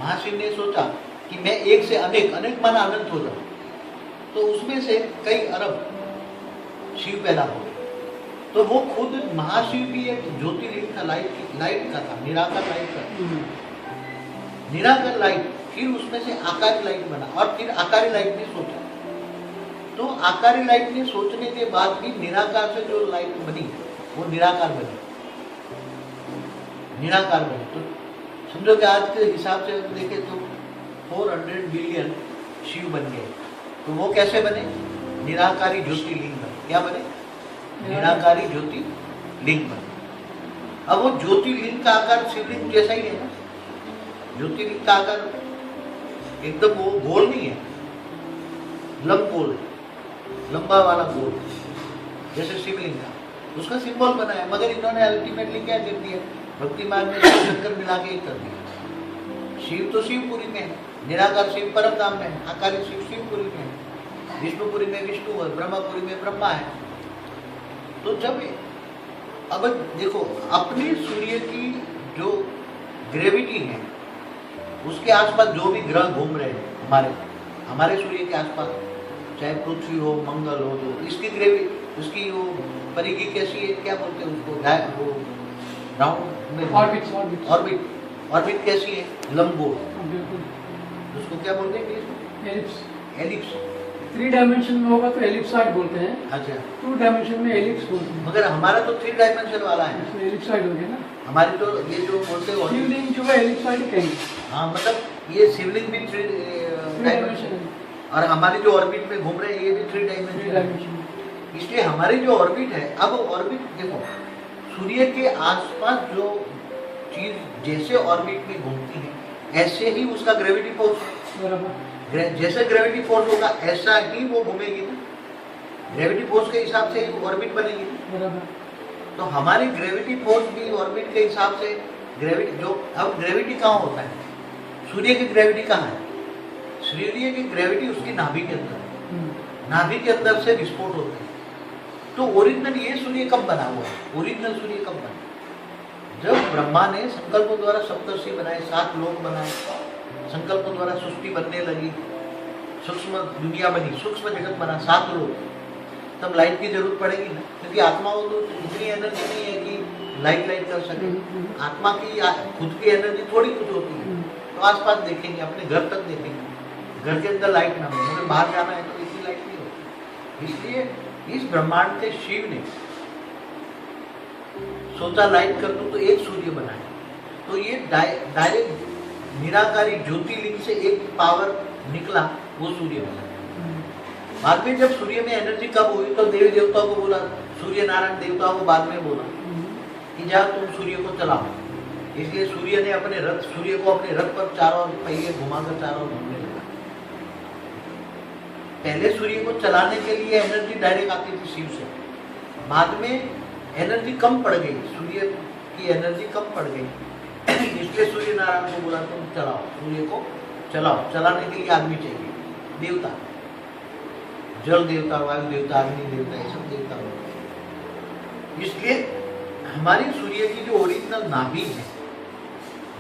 महाशिव ने सोचा कि मैं एक से अनेक, अनेक माना अनंत हो जाऊं, तो उसमें से कई अरब शिव पैदा हो गए। तो वो खुद महाशिव भी एक ज्योतिर्लिंग का लाइट का था, निराकार लाइट का, निराकार लाइट। फिर उसमें से आकारी लाइट बना और फिर आकारी लाइट ने सोचा। तो आकारी लाइट ने सोचने के बाद भी निराकार से जो लाइट बनी वो निराकार बनी, निराकार बनी। तो समझो कि आज के हिसाब से देखें तो 400 बिलियन शिव बन गए। तो वो कैसे बने? निराकारी ज्योतिर्लिंग बने। क्या बने? निराकारी ज्योतिर्लिंग बने। अब वो ज्योतिर्लिंग का आकार शिवलिंग जैसा ही है ना। ज्योतिर्लिंग का आकार एकदम वो गोल नहीं है, लंबगोल, लंबा वाला गोल, जैसे शिवलिंग का उसका सिंबल बना है। मगर इन्होंने अल्टीमेटली क्या कर दिया? भक्ति मार्ग में शंकर मिला के ही कर दिया। शिव तो शिवपुरी में है, निराकार शिव परम धाम में है, आकारी शिव शिवपुरी में है, विष्णुपुरी में विष्णु है, ब्रह्मपुरी में ब्रह्मा है। तो जब अब देखो अपनी सूर्य की जो ग्रेविटी है उसके आसपास जो भी ग्रह घूम रहे हैं हमारे सूर्य के आसपास, चाहे पृथ्वी हो, मंगल हो, तो इसकी ग्रेविटी, उसकी वो परिधि कैसी है, क्या बोलते हैं उसको, वो राउंड में ऑर्बिट कैसी है? लंबगोल। उसको क्या बोलते हैं? एलिप्स। 3 डायमेंशन में होगा तो एलिप्सॉइड बोलते हैं। अच्छा। 2 डायमेंशन में एलिप्स बोलते हैं। मगर हमारा तो 3 डायमेंशन वाला है, इसमें एलिप्सॉइड हो गया ना। हमारी तो ये जो बोलते हैं शिवलिंग जो है एलिप्सॉइड कहेंगे। हाँ, मतलब ये शिवलिंग भी 3 डायमेंशन है और हमारी जो ऑर्बिट में घूम रहे हैं ये भी 3 डायमेंशन। इसलिए हमारी जो ऑर्बिट है, अब ऑर्बिट देखो सूर्य के आसपास जो चीज जैसे ऑर्बिट में घूमती है ऐसे ही उसका ग्रेविटी फोर्स, जैसे ग्रेविटी फोर्स होगा ऐसा ही वो घूमेगी ना। ग्रेविटी फोर्स के हिसाब से ही ऑर्बिट बनेगी ना। तो हमारी ग्रेविटी फोर्स भी ऑर्बिट के हिसाब से ग्रेविटी जो, अब ग्रेविटी कहाँ होता है? सूर्य की ग्रेविटी कहाँ है? सूर्य की ग्रेविटी उसकी नाभि के अंदर है, नाभि के अंदर से विस्फोट होता है। तो ओरिजिनल ये सूर्य कब बना हुआ है? ओरिजिनल सूर्य कब बना? जब ब्रह्मा ने संकल्पों द्वारा सप्तर्षि बनाए, 7 लोक बनाए, संकल्पों द्वारा सृष्टि बनने लगी, सूक्ष्म दुनिया बनी, सूक्ष्म जगत बना, 7 लोक, तब लाइट की जरूरत पड़ेगी ना, क्योंकि आत्मा को तो इतनी एनर्जी नहीं है कि लाइट कर सके। आत्मा की खुद की एनर्जी थोड़ी कुछ होती है। तो आसपास देखेंगे, अपने घर तक देखेंगे, घर के अंदर लाइट ना हो, मगर बाहर जाना है तो इतनी लाइट नहीं होती। इसलिए इस ब्रह्मांड के शिव ने सोचा लाइट कर दूं तो एक सूर्य बनाए। तो ये डायरेक्ट निराकारी ज्योतिर्लिंग से एक पावर निकला, वो सूर्य बना। बाद में जब सूर्य में एनर्जी कम हुई तो देवी देवताओं को बोला, सूर्य नारायण देवताओं को बाद में बोला कि जाओ तुम सूर्य को चलाओ। इसलिए सूर्य ने सूर्य को अपने रथ पर चारों पहिए घुमाकर चारों घूमने लगा। पहले सूर्य को चलाने के लिए एनर्जी डायरेक्ट आती थी शिव से, बाद में एनर्जी कम पड़ गई, सूर्य की एनर्जी कम पड़ गई। इसलिए सूर्य नारायण को बोला तुम चलाओ, सूर्य को चलाओ। चलाने के लिए आदमी चाहिए, देवता, जल देवता, वायु देवता, अग्नि देवता, ये सब देवता होते हैं। इसलिए हमारी सूर्य की जो ओरिजिनल नाभि है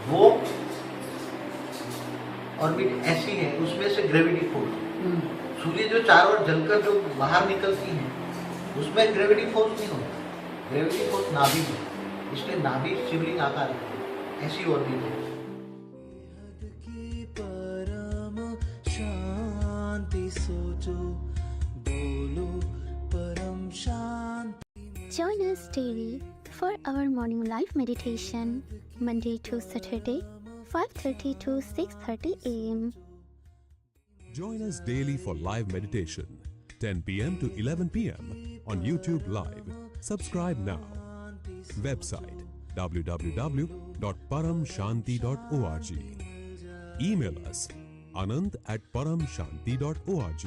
वो ऑर्बिट ऐसी है, उसमें से ग्रेविटी फोर्स, सूर्य जो चारों ओर जलकर जो बाहर निकलती है उसमें ग्रेविटी फोर्स नहीं होता, ग्रेविटी फोर्स नाभि है। इसलिए नाभि शिवलिंग आकार है, ऐसी ऑर्बिट है। Join us daily for our morning live meditation, Monday to Saturday, 5:30 to 6:30 a.m. Join us daily for live meditation, 10 p.m. to 11 p.m. on YouTube Live. Subscribe now. Website www.paramshanti.org. Email us anant@paramshanti.org.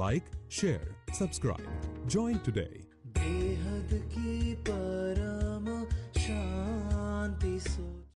Like, share, subscribe. Join today.